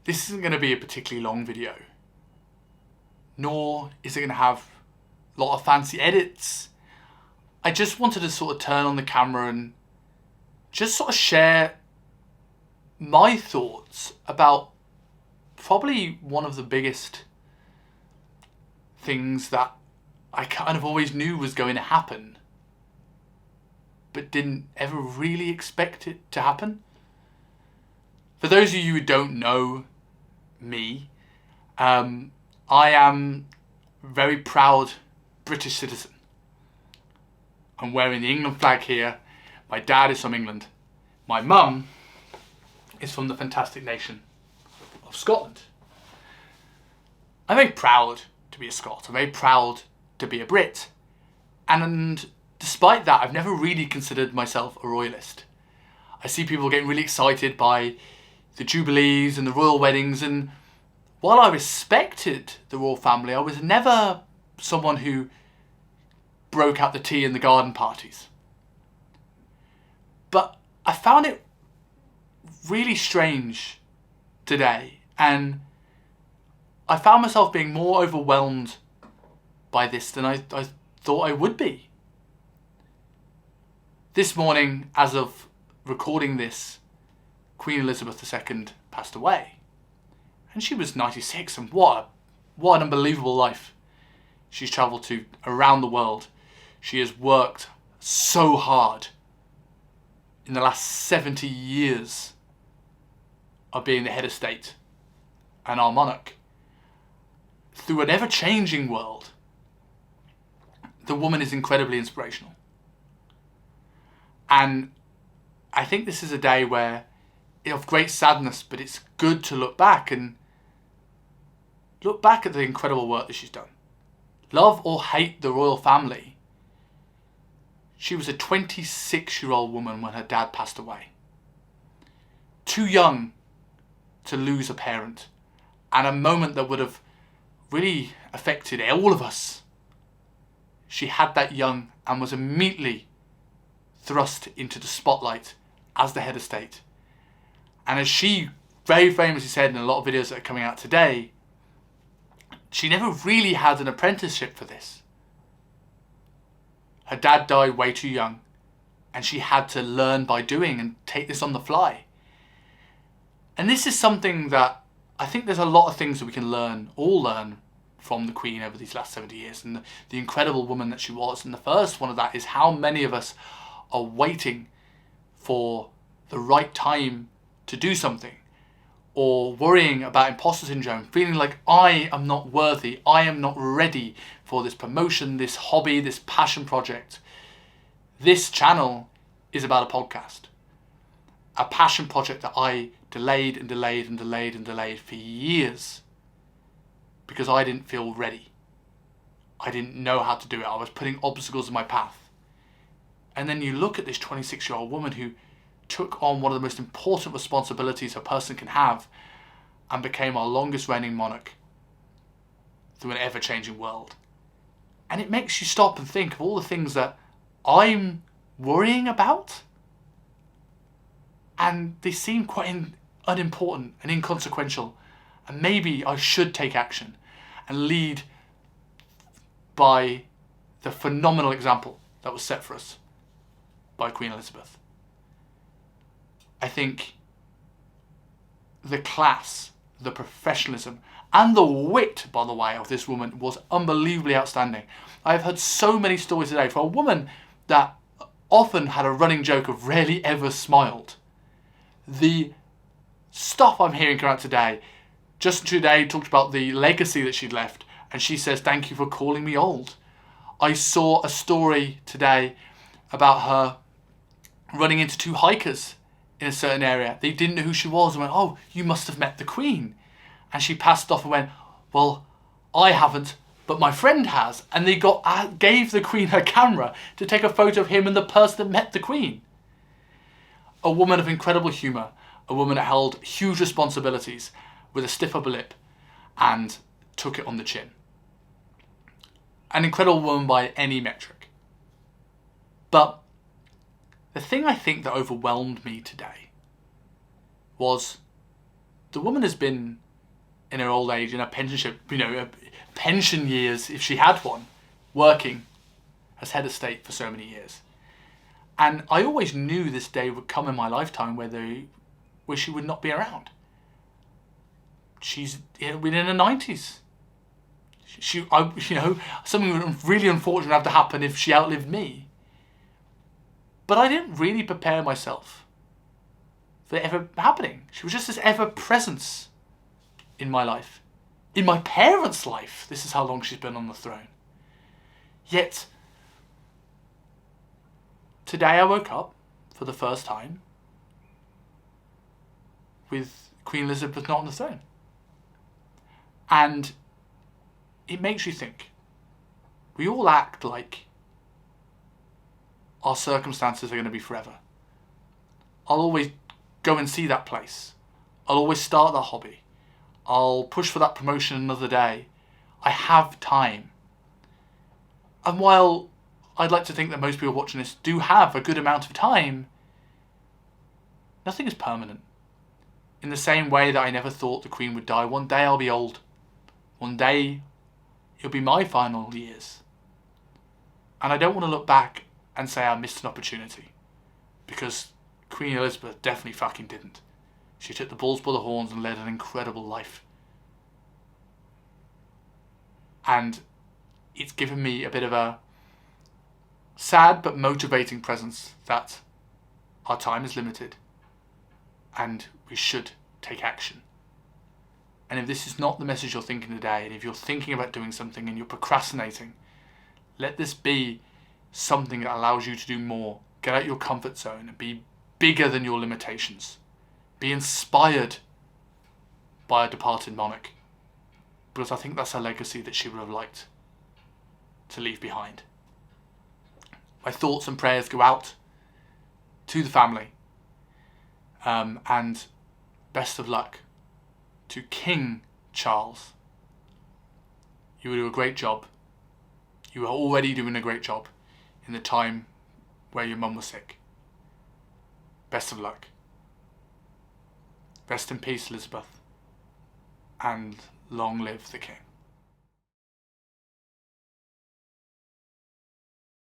this isn't going to be a particularly long video, nor is it going to have a lot of fancy edits. I just wanted to sort of turn on the camera and just sort of share my thoughts about probably one of the biggest things that I kind of always knew was going to happen, but didn't ever really expect it to happen. For those of you who don't know me, I am a very proud British citizen. I'm wearing the England flag here. My dad is from England. My mum is from the fantastic nation of Scotland. I'm very proud to be a Scot. I'm very proud to be a Brit. And despite that, I've never really considered myself a royalist. I see people getting really excited by the jubilees and the royal weddings, and while I respected the royal family, I was never someone who broke out the tea and the garden parties. But I found it really strange today, and I found myself being more overwhelmed by this than I thought I would be. This morning, as of recording this, Queen Elizabeth II passed away. And she was 96, and what an unbelievable life she's travelled to around the world. She has worked so hard in the last 70 years of being the head of state and our monarch. Through an ever-changing world, the woman is incredibly inspirational. And I think this is a day where, of great sadness, but it's good to look back and look back at the incredible work that she's done. Love or hate the royal family, she was a 26-year-old woman when her dad passed away. Too young to lose a parent, and a moment that would have really affected all of us. She had that young and was immediately thrust into the spotlight as the head of state. And as she very famously said in a lot of videos that are coming out today, she never really had an apprenticeship for this. Her dad died way too young, and she had to learn by doing and take this on the fly. And this is something that I think there's a lot of things that we can all learn from the Queen over these last 70 years, and the incredible woman that she was. And the first one of that is how many of us are waiting for the right time to do something, or worrying about imposter syndrome, feeling like I am not worthy, I am not ready for this promotion, this hobby, this passion project. This channel is about a podcast, a passion project that I delayed and delayed and delayed and delayed for years because I didn't feel ready. I didn't know how to do it. I was putting obstacles in my path. And then you look at this 26-year-old woman who took on one of the most important responsibilities a person can have and became our longest reigning monarch through an ever-changing world. And it makes you stop and think of all the things that I'm worrying about, and they seem quite unimportant and inconsequential, and maybe I should take action and lead by the phenomenal example that was set for us by Queen Elizabeth. I think the class, the professionalism, and the wit, by the way, of this woman was unbelievably outstanding. I've heard so many stories today for a woman that often had a running joke of rarely ever smiled. The stuff I'm hearing come out today, just today talked about the legacy that she'd left, and she says, "Thank you for calling me old." I saw a story today about her running into two hikers in a certain area. They didn't know who she was and went, "Oh, you must have met the Queen." And she passed off and went, "Well, I haven't, but my friend has." And they gave the Queen her camera to take a photo of him and the person that met the Queen. A woman of incredible humour, a woman that held huge responsibilities with a stiff upper lip and took it on the chin. An incredible woman by any metric. But the thing I think that overwhelmed me today was the woman has been in her old age, in her pensionship, her pension years, if she had one, working as head of state for so many years. And I always knew this day would come in my lifetime where she would not be around. She's been in her 90s. Something really unfortunate would have to happen if she outlived me. But I didn't really prepare myself for it ever happening. She was just this ever presence in my life. In my parents' life. This is how long she's been on the throne. Yet, today I woke up for the first time with Queen Elizabeth not on the throne. And it makes you think. We all act like our circumstances are going to be forever. I'll always go and see that place. I'll always start that hobby. I'll push for that promotion another day. I have time. And while I'd like to think that most people watching this do have a good amount of time, nothing is permanent. In the same way that I never thought the Queen would die. One day I'll be old. One day it'll be my final years. And I don't want to look back and say I missed an opportunity. Because Queen Elizabeth definitely fucking didn't. She took the bulls by the horns and led an incredible life. And it's given me a bit of a sad but motivating presence that our time is limited and we should take action. And if this is not the message you're thinking today, and if you're thinking about doing something and you're procrastinating, let this be something that allows you to do more. Get out your comfort zone and be bigger than your limitations. Be inspired by a departed monarch. Because I think that's a legacy that she would have liked to leave behind. My thoughts and prayers go out to the family. And best of luck to King Charles. You will do a great job. You are already doing a great job in the time where your mum was sick. Best of luck. Rest in peace, Elizabeth. And long live the King.